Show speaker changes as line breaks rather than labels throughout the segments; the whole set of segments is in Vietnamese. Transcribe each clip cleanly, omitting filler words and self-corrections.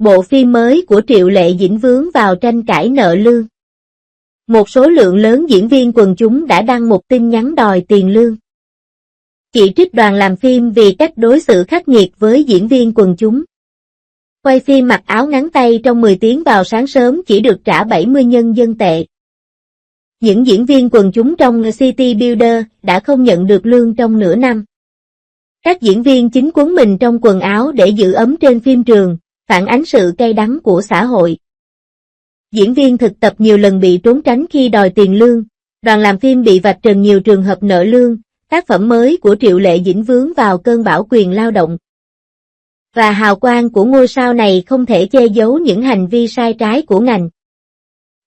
Bộ phim mới của Triệu Lệ Dĩnh vướng vào tranh cãi nợ lương. Một số lượng lớn diễn viên quần chúng đã đăng một tin nhắn đòi tiền lương. Chỉ trích đoàn làm phim vì cách đối xử khắc nghiệt với diễn viên quần chúng. Quay phim mặc áo ngắn tay trong 10 tiếng vào sáng sớm chỉ được trả 70 nhân dân tệ. Những diễn viên quần chúng trong City Builder đã không nhận được lương trong nửa năm. Các diễn viên chính quấn mình trong quần áo để giữ ấm trên phim trường, phản ánh sự cay đắng của xã hội. Diễn viên thực tập nhiều lần bị trốn tránh khi đòi tiền lương, đoàn làm phim bị vạch trần nhiều trường hợp nợ lương, tác phẩm mới của Triệu Lệ Dĩnh vướng vào cơn bão quyền lao động. Và hào quang của ngôi sao này không thể che giấu những hành vi sai trái của ngành.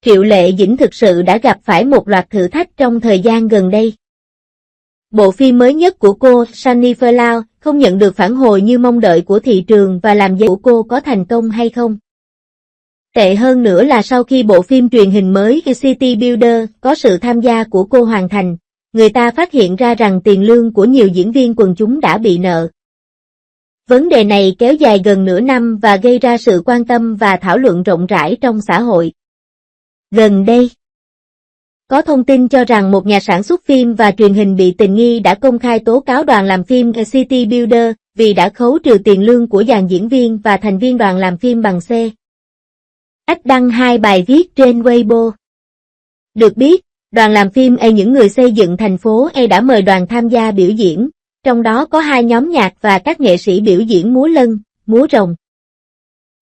Triệu Lệ Dĩnh thực sự đã gặp phải một loạt thử thách trong thời gian gần đây. Bộ phim mới nhất của cô, Sunny Furlau, không nhận được phản hồi như mong đợi của thị trường và làm giấy của cô có thành công hay không. Tệ hơn nữa là sau khi bộ phim truyền hình mới City Builder có sự tham gia của cô hoàn thành, người ta phát hiện ra rằng tiền lương của nhiều diễn viên quần chúng đã bị nợ. Vấn đề này kéo dài gần nửa năm và gây ra sự quan tâm và thảo luận rộng rãi trong xã hội. Gần đây, có thông tin cho rằng một nhà sản xuất phim và truyền hình bị tình nghi đã công khai tố cáo đoàn làm phim City Builder vì đã khấu trừ tiền lương của dàn diễn viên và thành viên đoàn làm phim bằng C. Ách đăng 2 bài viết trên Weibo. Được biết, đoàn làm phim những người xây dựng thành phố đã mời đoàn tham gia biểu diễn, trong đó có 2 nhóm nhạc và các nghệ sĩ biểu diễn múa lân, múa rồng.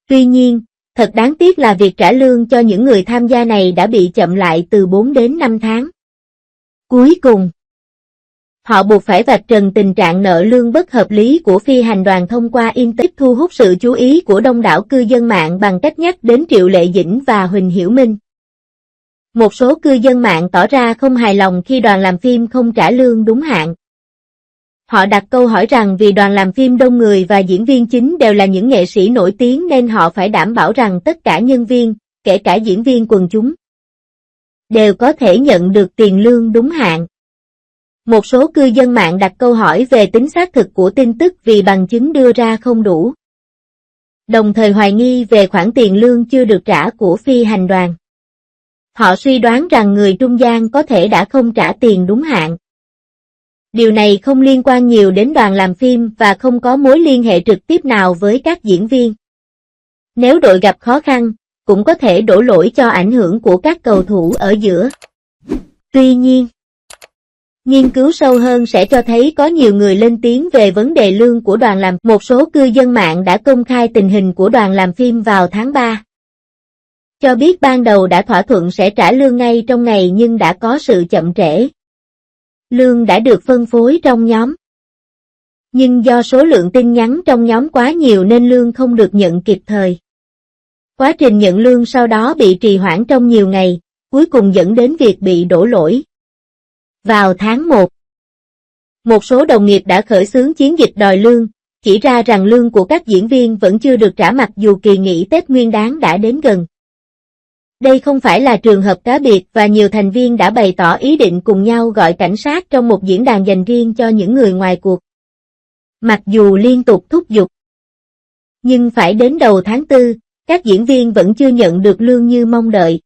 Tuy nhiên, thật đáng tiếc là việc trả lương cho những người tham gia này đã bị chậm lại từ 4 đến 5 tháng. Cuối cùng, họ buộc phải vạch trần tình trạng nợ lương bất hợp lý của phi hành đoàn thông qua Internet, thu hút sự chú ý của đông đảo cư dân mạng bằng cách nhắc đến Triệu Lệ Dĩnh và Huỳnh Hiểu Minh. Một số cư dân mạng tỏ ra không hài lòng khi đoàn làm phim không trả lương đúng hạn. Họ đặt câu hỏi rằng vì đoàn làm phim đông người và diễn viên chính đều là những nghệ sĩ nổi tiếng nên họ phải đảm bảo rằng tất cả nhân viên, kể cả diễn viên quần chúng, đều có thể nhận được tiền lương đúng hạn. Một số cư dân mạng đặt câu hỏi về tính xác thực của tin tức vì bằng chứng đưa ra không đủ. Đồng thời hoài nghi về khoản tiền lương chưa được trả của phi hành đoàn. Họ suy đoán rằng người trung gian có thể đã không trả tiền đúng hạn. Điều này không liên quan nhiều đến đoàn làm phim và không có mối liên hệ trực tiếp nào với các diễn viên. Nếu đội gặp khó khăn, cũng có thể đổ lỗi cho ảnh hưởng của các cầu thủ ở giữa. Tuy nhiên, nghiên cứu sâu hơn sẽ cho thấy có nhiều người lên tiếng về vấn đề lương của đoàn làm. Một số cư dân mạng đã công khai tình hình của đoàn làm phim vào tháng 3. Cho biết ban đầu đã thỏa thuận sẽ trả lương ngay trong ngày nhưng đã có sự chậm trễ. Lương đã được phân phối trong nhóm. Nhưng do số lượng tin nhắn trong nhóm quá nhiều nên lương không được nhận kịp thời. Quá trình nhận lương sau đó bị trì hoãn trong nhiều ngày, cuối cùng dẫn đến việc bị đổ lỗi. Vào tháng 1, một số đồng nghiệp đã khởi xướng chiến dịch đòi lương, chỉ ra rằng lương của các diễn viên vẫn chưa được trả mặc dù kỳ nghỉ Tết Nguyên Đán đã đến gần. Đây không phải là trường hợp cá biệt và nhiều thành viên đã bày tỏ ý định cùng nhau gọi cảnh sát trong một diễn đàn dành riêng cho những người ngoài cuộc. Mặc dù liên tục thúc giục, nhưng phải đến đầu tháng 4, các diễn viên vẫn chưa nhận được lương như mong đợi.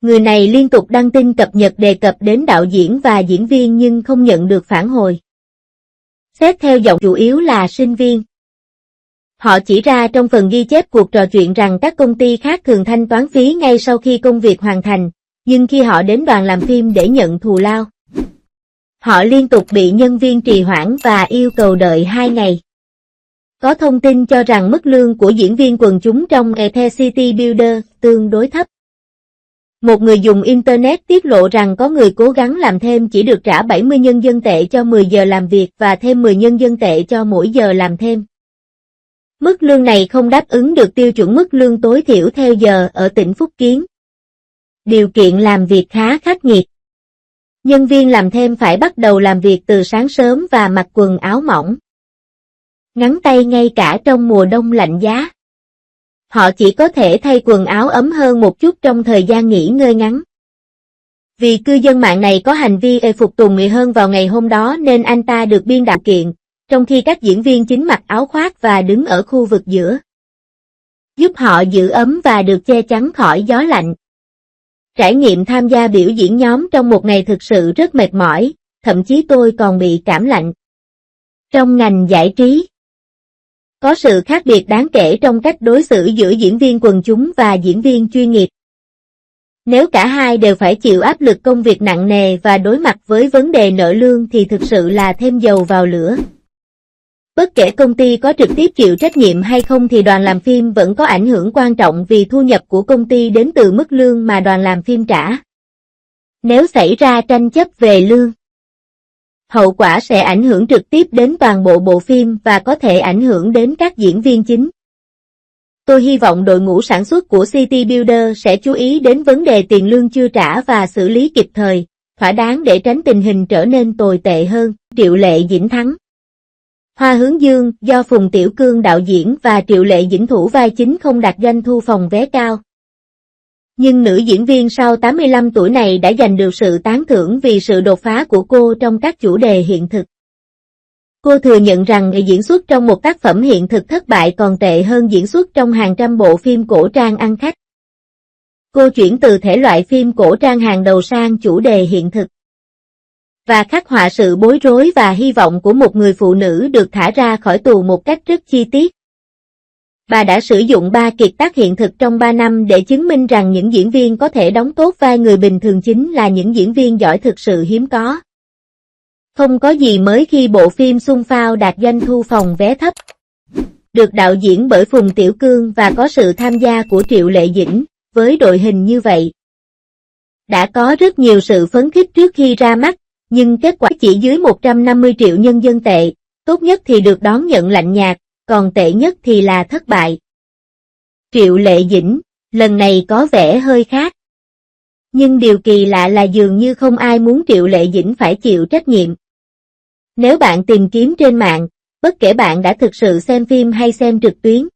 Người này liên tục đăng tin cập nhật đề cập đến đạo diễn và diễn viên nhưng không nhận được phản hồi. Xét theo giọng chủ yếu là sinh viên. Họ chỉ ra trong phần ghi chép cuộc trò chuyện rằng các công ty khác thường thanh toán phí ngay sau khi công việc hoàn thành, nhưng khi họ đến đoàn làm phim để nhận thù lao, họ liên tục bị nhân viên trì hoãn và yêu cầu đợi 2 ngày. Có thông tin cho rằng mức lương của diễn viên quần chúng trong The City Builder tương đối thấp. Một người dùng Internet tiết lộ rằng có người cố gắng làm thêm chỉ được trả 70 nhân dân tệ cho 10 giờ làm việc và thêm 10 nhân dân tệ cho mỗi giờ làm thêm. Mức lương này không đáp ứng được tiêu chuẩn mức lương tối thiểu theo giờ ở tỉnh Phúc Kiến. Điều kiện làm việc khá khắc nghiệt. Nhân viên làm thêm phải bắt đầu làm việc từ sáng sớm và mặc quần áo mỏng, ngắn tay ngay cả trong mùa đông lạnh giá. Họ chỉ có thể thay quần áo ấm hơn một chút trong thời gian nghỉ ngơi ngắn. Vì cư dân mạng này có hành vi phục tùng hơn vào ngày hôm đó nên anh ta được biên đạo kiện, trong khi các diễn viên chính mặc áo khoác và đứng ở khu vực giữa. giúp họ giữ ấm và được che chắn khỏi gió lạnh. Trải nghiệm tham gia biểu diễn nhóm trong một ngày thực sự rất mệt mỏi, thậm chí tôi còn bị cảm lạnh. Trong ngành giải trí, có sự khác biệt đáng kể trong cách đối xử giữa diễn viên quần chúng và diễn viên chuyên nghiệp. Nếu cả hai đều phải chịu áp lực công việc nặng nề và đối mặt với vấn đề nợ lương thì thực sự là thêm dầu vào lửa. Bất kể công ty có trực tiếp chịu trách nhiệm hay không thì đoàn làm phim vẫn có ảnh hưởng quan trọng vì thu nhập của công ty đến từ mức lương mà đoàn làm phim trả. Nếu xảy ra tranh chấp về lương, hậu quả sẽ ảnh hưởng trực tiếp đến toàn bộ bộ phim và có thể ảnh hưởng đến các diễn viên chính. Tôi hy vọng đội ngũ sản xuất của City Builder sẽ chú ý đến vấn đề tiền lương chưa trả và xử lý kịp thời, thỏa đáng để tránh tình hình trở nên tồi tệ hơn. Triệu Lệ Dĩnh thắng Hoa Hướng Dương do Phùng Tiểu Cương đạo diễn và Triệu Lệ Dĩnh thủ vai chính không đạt doanh thu phòng vé cao. Nhưng nữ diễn viên sau 85 tuổi này đã giành được sự tán thưởng vì sự đột phá của cô trong các chủ đề hiện thực. Cô thừa nhận rằng diễn xuất trong một tác phẩm hiện thực thất bại còn tệ hơn diễn xuất trong hàng trăm bộ phim cổ trang ăn khách. Cô chuyển từ thể loại phim cổ trang hàng đầu sang chủ đề hiện thực và khắc họa sự bối rối và hy vọng của một người phụ nữ được thả ra khỏi tù một cách rất chi tiết. Bà đã sử dụng 3 kiệt tác hiện thực trong 3 năm để chứng minh rằng những diễn viên có thể đóng tốt vai người bình thường chính là những diễn viên giỏi thực sự hiếm có. Không có gì mới khi bộ phim Xuân Phao đạt doanh thu phòng vé thấp. Được đạo diễn bởi Phùng Tiểu Cương và có sự tham gia của Triệu Lệ Dĩnh, với đội hình như vậy. Đã có rất nhiều sự phấn khích trước khi ra mắt, nhưng kết quả chỉ dưới 150 triệu nhân dân tệ, tốt nhất thì được đón nhận lạnh nhạt, còn tệ nhất thì là thất bại. Triệu Lệ Dĩnh, lần này có vẻ hơi khác. Nhưng điều kỳ lạ là dường như không ai muốn Triệu Lệ Dĩnh phải chịu trách nhiệm. Nếu bạn tìm kiếm trên mạng, bất kể bạn đã thực sự xem phim hay xem trực tuyến,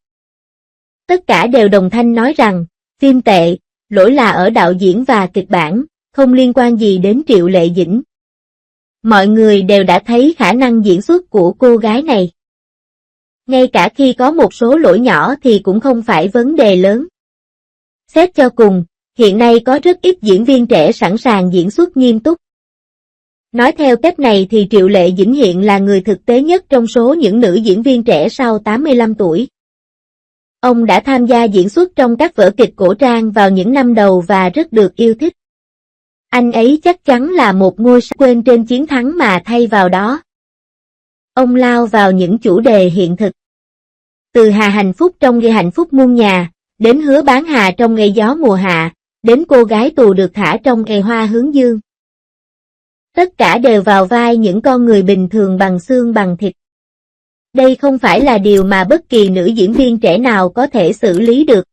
tất cả đều đồng thanh nói rằng, phim tệ, lỗi là ở đạo diễn và kịch bản, không liên quan gì đến Triệu Lệ Dĩnh. Mọi người đều đã thấy khả năng diễn xuất của cô gái này. Ngay cả khi có một số lỗi nhỏ thì cũng không phải vấn đề lớn. Xét cho cùng, hiện nay có rất ít diễn viên trẻ sẵn sàng diễn xuất nghiêm túc. Nói theo cách này thì Triệu Lệ Dĩnh hiện là người thực tế nhất trong số những nữ diễn viên trẻ sau 85 tuổi. Ông đã tham gia diễn xuất trong các vở kịch cổ trang vào những năm đầu và rất được yêu thích. Anh ấy chắc chắn là một ngôi sao quên trên chiến thắng mà thay vào đó. Ông lao vào những chủ đề hiện thực. Từ Hà Hạnh Phúc trong Ngày Hạnh Phúc Muôn Nhà, đến Hứa Bán Hà trong Ngày Gió Mùa Hạ, đến cô gái tù được thả trong Ngày Hoa Hướng Dương. Tất cả đều vào vai những con người bình thường bằng xương bằng thịt. Đây không phải là điều mà bất kỳ nữ diễn viên trẻ nào có thể xử lý được.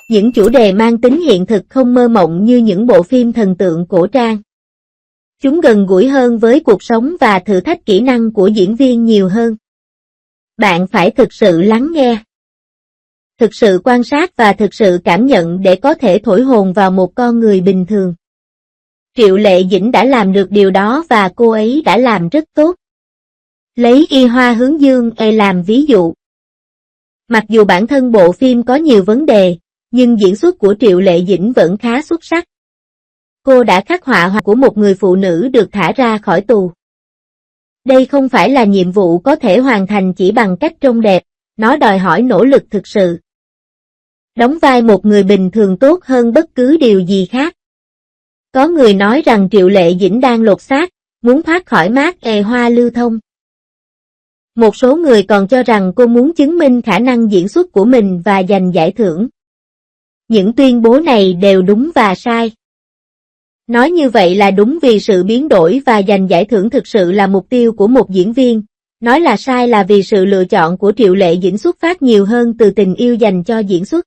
Những chủ đề mang tính hiện thực không mơ mộng như những bộ phim thần tượng cổ trang. Chúng gần gũi hơn với cuộc sống và thử thách kỹ năng của diễn viên nhiều hơn. Bạn phải thực sự lắng nghe, thực sự quan sát và thực sự cảm nhận để có thể thổi hồn vào một con người bình thường. Triệu Lệ Dĩnh đã làm được điều đó và cô ấy đã làm rất tốt. Lấy Y Hoa Hướng Dương làm ví dụ. Mặc dù bản thân bộ phim có nhiều vấn đề, nhưng diễn xuất của Triệu Lệ Dĩnh vẫn khá xuất sắc. Cô đã khắc họa của một người phụ nữ được thả ra khỏi tù. Đây không phải là nhiệm vụ có thể hoàn thành chỉ bằng cách trông đẹp, nó đòi hỏi nỗ lực thực sự. Đóng vai một người bình thường tốt hơn bất cứ điều gì khác. Có người nói rằng Triệu Lệ Dĩnh đang lột xác, muốn thoát khỏi mác hoa lưu thông. Một số người còn cho rằng cô muốn chứng minh khả năng diễn xuất của mình và giành giải thưởng. Những tuyên bố này đều đúng và sai. Nói như vậy là đúng vì sự biến đổi và giành giải thưởng thực sự là mục tiêu của một diễn viên. Nói là sai là vì sự lựa chọn của Triệu Lệ Dĩnh xuất phát nhiều hơn từ tình yêu dành cho diễn xuất.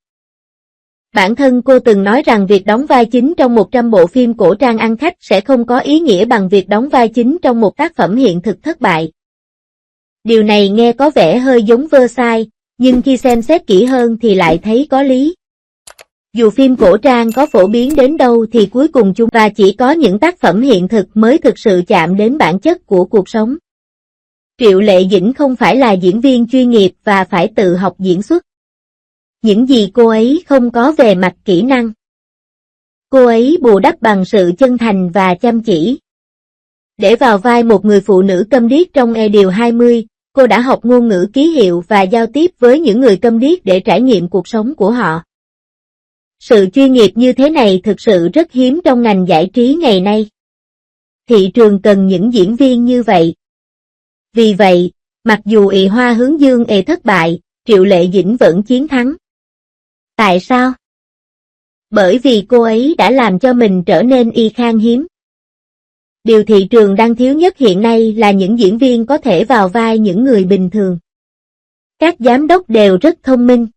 Bản thân cô từng nói rằng việc đóng vai chính trong 100 bộ phim cổ trang ăn khách sẽ không có ý nghĩa bằng việc đóng vai chính trong một tác phẩm hiện thực thất bại. Điều này nghe có vẻ hơi giống Versailles, nhưng khi xem xét kỹ hơn thì lại thấy có lý. Dù phim cổ trang có phổ biến đến đâu thì cuối cùng chúng và chỉ có những tác phẩm hiện thực mới thực sự chạm đến bản chất của cuộc sống. Triệu Lệ Dĩnh không phải là diễn viên chuyên nghiệp và phải tự học diễn xuất. những gì cô ấy không có về mặt kỹ năng. Cô ấy bù đắp bằng sự chân thành và chăm chỉ. Để vào vai một người phụ nữ câm điếc trong điều 20, cô đã học ngôn ngữ ký hiệu và giao tiếp với những người câm điếc để trải nghiệm cuộc sống của họ. Sự chuyên nghiệp như thế này thực sự rất hiếm trong ngành giải trí ngày nay. Thị trường cần những diễn viên như vậy. Vì vậy, mặc dù Hoa hướng dương thất bại, Triệu Lệ Dĩnh vẫn chiến thắng. Tại sao? Bởi vì cô ấy đã làm cho mình trở nên khan hiếm. Điều thị trường đang thiếu nhất hiện nay là những diễn viên có thể vào vai những người bình thường. Các giám đốc đều rất thông minh.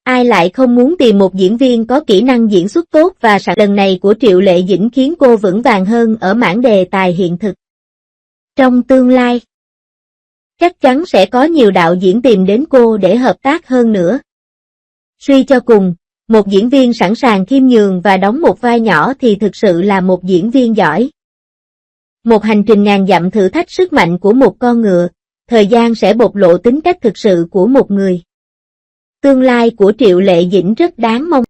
Ai lại không muốn tìm một diễn viên có kỹ năng diễn xuất tốt và lần này của Triệu Lệ Dĩnh khiến cô vững vàng hơn ở mảng đề tài hiện thực. Trong tương lai, chắc chắn sẽ có nhiều đạo diễn tìm đến cô để hợp tác hơn nữa. Suy cho cùng, một diễn viên sẵn sàng khiêm nhường và đóng một vai nhỏ thì thực sự là một diễn viên giỏi. Một hành trình ngàn dặm thử thách sức mạnh của một con ngựa, thời gian sẽ bộc lộ tính cách thực sự của một người. Tương lai của Triệu Lệ Dĩnh rất đáng mong.